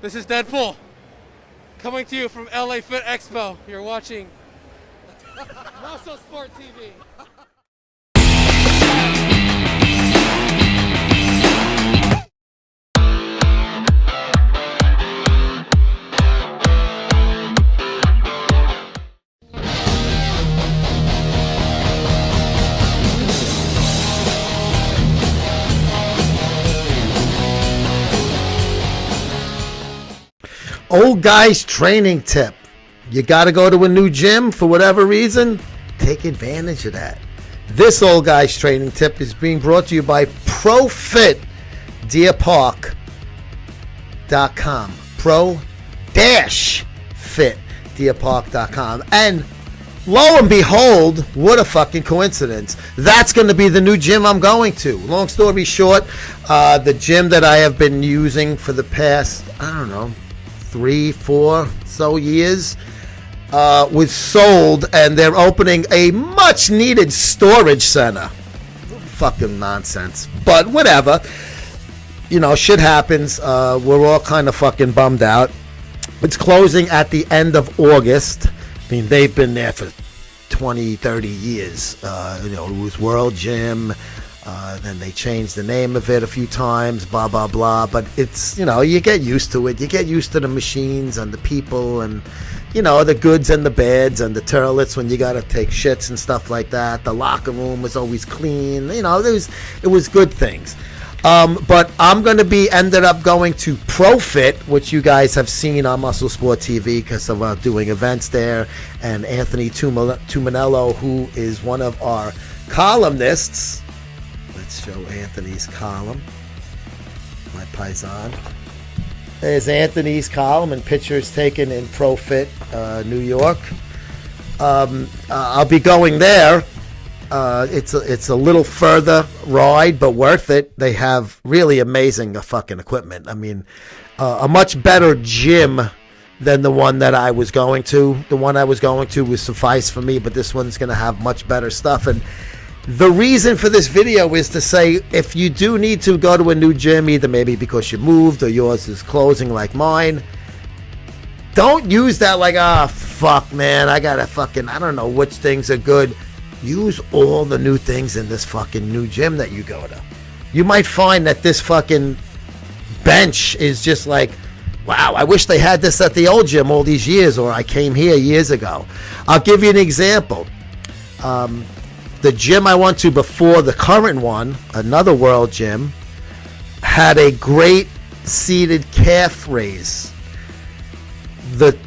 This is Deadpool, coming to you from LA Fit Expo. You're watching Muscle Sport TV. Old guys training tip. You got to go to a new gym for whatever reason, take advantage of that. This old guys training tip is being brought to you by ProFitDeerPark.com. Pro-Fit-Deerpark.com. And lo and behold, what a fucking coincidence. That's going to be the new gym I'm going to. Long story short, the gym that I have been using for the past, 3-4 so years was sold, and they're opening a much needed storage center. Fucking nonsense, but whatever, shit happens. We're all kind of fucking bummed out. It's closing at the end of August. I mean, they've been there for 20-30 years. It was World Gym. Then they changed the name of it a few times, blah, blah, blah. But it's, you get used to it. You get used to the machines and the people and, the goods and the bads and the toilets when you got to take shits and stuff like that. The locker room was always clean. It was good things. But I'm going to ended up going to ProFit, which you guys have seen on Muscle Sport TV because of doing events there. And Anthony Tumanello, who is one of our columnists. Let's show Anthony's column. My paisan. There's Anthony's column and pictures taken in ProFit, New York. I'll be going there. It's a little further ride, but worth it. They have really amazing fucking equipment. I mean, a much better gym than the one that I was going to. The one I was going to was suffice for me, but this one's going to have much better stuff. And the reason for this video is to say, if you do need to go to a new gym, either maybe because you moved or yours is closing like mine, don't use that like, fuck, man, I gotta fucking, I don't know which things are good. Use all the new things in this fucking new gym that you go to. You might find that this fucking bench is just like, wow, I wish they had this at the old gym all these years, or I came here years ago. I'll give you an example. The gym I went to before the current one, another World Gym, had a great seated calf raise. The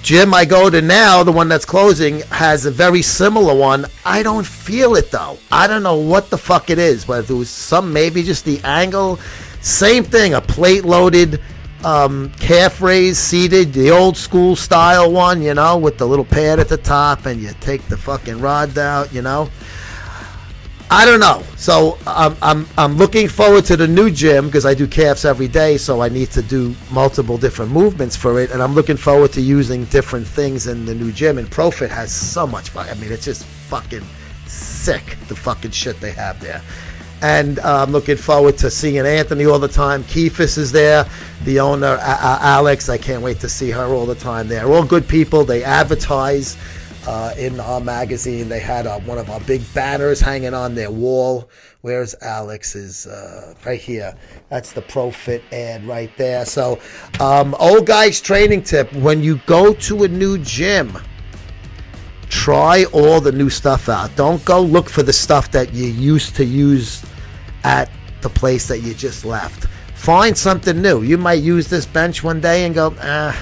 gym I go to now, the one that's closing, has a very similar one. I don't feel it though. I don't know what the fuck it is, but if it was maybe just the angle. Same thing, a plate loaded calf raise seated, the old school style one, with the little pad at the top, and you take the fucking rod out, I don't know. So I'm looking forward to the new gym because I do calves every day, so I need to do multiple different movements for it, and I'm looking forward to using different things in the new gym. And ProFit has so much fun. I mean, it's just fucking sick, the fucking shit they have there. And I'm looking forward to seeing Anthony all the time. Keefus is there, the owner, Alex. I can't wait to see her all the time. They're all good people. They advertise in our magazine. They had one of our big banners hanging on their wall. Where's Alex's? Right here. That's the ProFit ad right there. So, old guys training tip. When you go to a new gym, try all the new stuff out. Don't go look for the stuff that you used to use at the place that you just left. Find something new. You might use this bench one day and go, I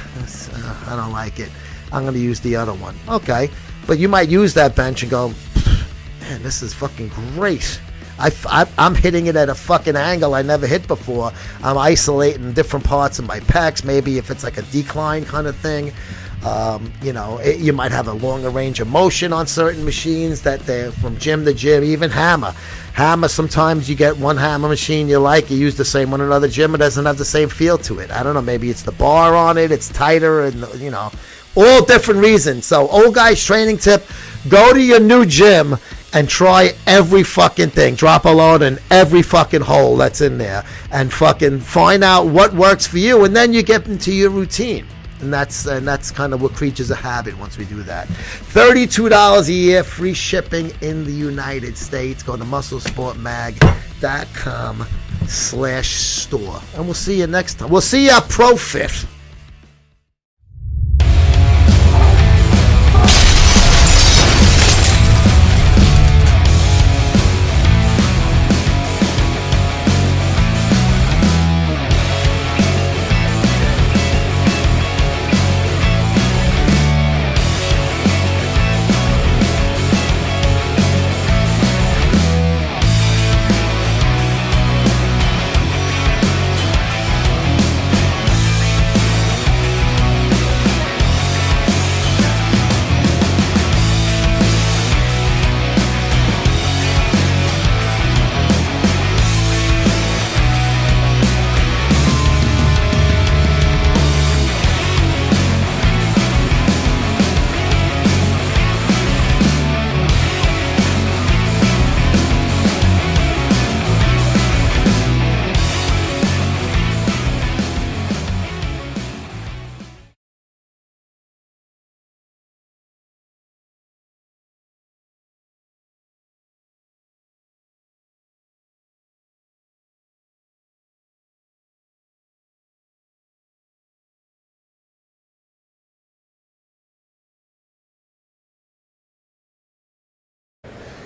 don't like it. I'm going to use the other one. Okay. But you might use that bench and go, man, this is fucking great. I'm hitting it at a fucking angle I never hit before. I'm isolating different parts of my pecs. Maybe if it's like a decline kind of thing. You might have a longer range of motion on certain machines that they're from gym to gym. Even hammer, sometimes you get one hammer machine you like, you use the same one in another gym, it doesn't have the same feel to it. I don't know, maybe it's the bar on it, it's tighter, and All different reasons. So, old guys training tip, go to your new gym and try every fucking thing. Drop a load in every fucking hole that's in there and fucking find out what works for you, and then you get into your routine. And that's kind of what creatures of habit once we do that. $32 a year, free shipping in the United States. Go to musclesportmag.com/store. And we'll see you next time. We'll see you at ProFit.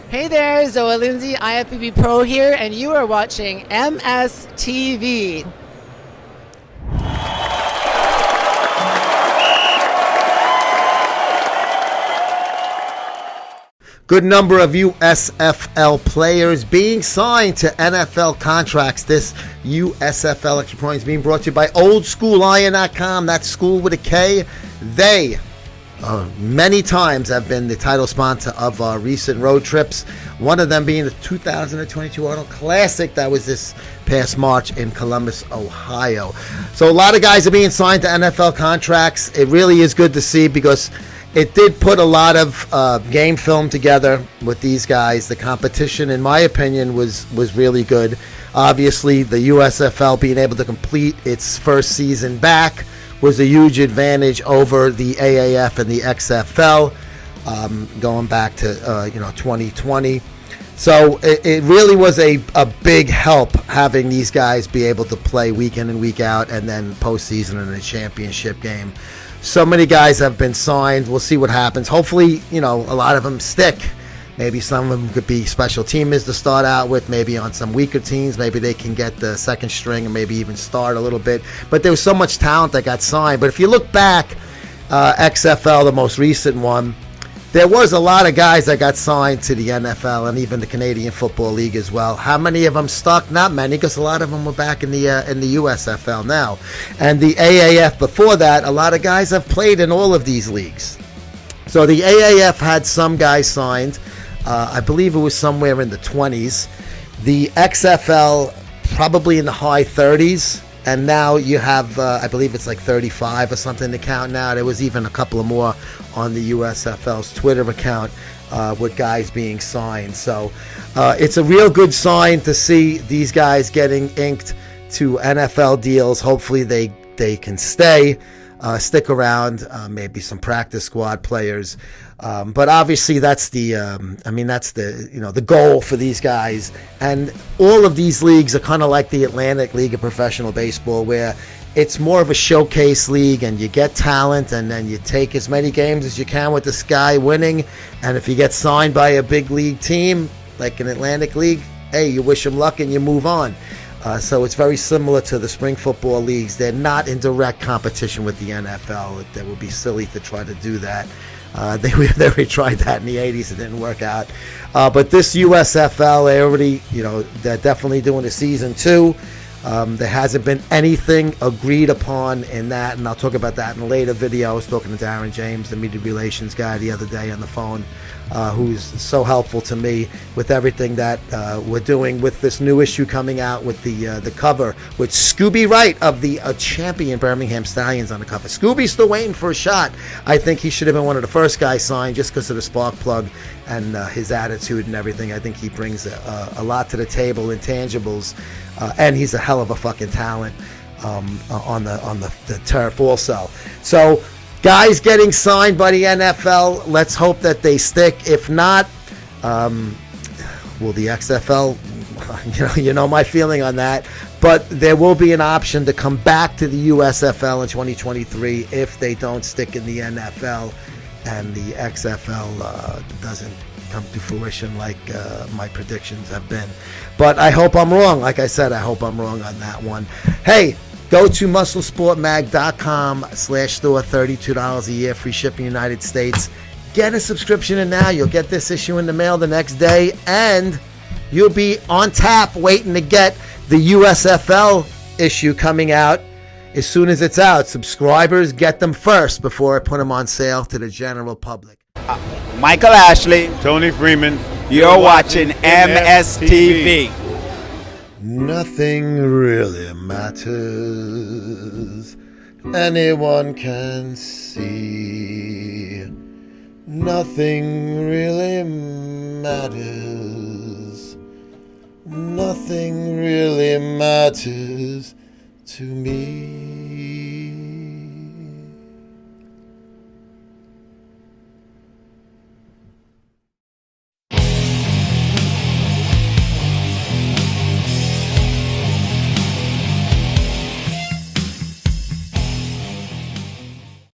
Hey there, Zoe Lindsay, IFBB Pro here, and you are watching MSTV. Good number of USFL players being signed to NFL contracts. This USFL Extra Point is being brought to you by OldSchoolIron.com. That's school with a K. They many times have been the title sponsor of our recent road trips. One of them being the 2022 Arnold Classic that was this past March in Columbus, Ohio. So a lot of guys are being signed to NFL contracts. It really is good to see because it did put a lot of game film together with these guys. The competition, in my opinion, was really good. Obviously, the USFL being able to complete its first season back was a huge advantage over the AAF and the XFL, going back to 2020. So it really was a big help having these guys be able to play week in and week out, and then postseason in a championship game. So many guys have been signed. We'll see what happens. Hopefully, a lot of them stick. Maybe some of them could be special teamers to start out with, maybe on some weaker teams. Maybe they can get the second string and maybe even start a little bit. But there was so much talent that got signed. But if you look back, XFL, the most recent one, there was a lot of guys that got signed to the NFL and even the Canadian Football League as well. How many of them stuck? Not many, because a lot of them were back in the USFL now. And the AAF before that, a lot of guys have played in all of these leagues. So the AAF had some guys signed. I believe it was somewhere in the 20s. The XFL probably in the high 30s. And now you have, I believe it's like 35 or something to count now. There was even a couple of more on the USFL's Twitter account with guys being signed. So it's a real good sign to see these guys getting inked to NFL deals. Hopefully they can stick around, maybe some practice squad players. But obviously that's the goal for these guys. And all of these leagues are kind of like the Atlantic League of Professional Baseball, where it's more of a showcase league and you get talent and then you take as many games as you can with this guy winning. And if you get signed by a big league team, like an Atlantic League, hey, you wish them luck and you move on. So it's very similar to the spring football leagues. They're not in direct competition with the NFL. That would be silly to try to do that. They tried that in the 80s. It didn't work out. But this USFL, they're definitely doing a season 2. There hasn't been anything agreed upon in that, and I'll talk about that in a later video. I was talking to Darren James, the media relations guy, the other day on the phone, who's so helpful to me with everything that we're doing with this new issue coming out with the cover with Scooby Wright of the champion Birmingham Stallions on the cover. Scooby's still waiting for a shot. I think he should have been one of the first guys signed just because of the spark plug and his attitude and everything. I think he brings a lot to the table, intangibles, and he's a hell of a fucking talent on the turf also. So guys getting signed by the NFL, let's hope that they stick. If not, will the XFL, you know my feeling on that, but there will be an option to come back to the USFL in 2023 if they don't stick in the NFL and the XFL doesn't come to fruition like my predictions have been. But I hope I'm wrong. Like I said, I hope I'm wrong on that one. Hey, go to musclesportmag.com/store, $32 a year, free shipping United States. Get a subscription in now. You'll get this issue in the mail the next day, and you'll be on tap waiting to get the USFL issue coming out as soon as it's out. Subscribers get them first before I put them on sale to the general public. Michael Ashley, Tony Freeman. you're watching MSTV. Nothing really matters. Anyone can see. Nothing really matters. Nothing really matters to me.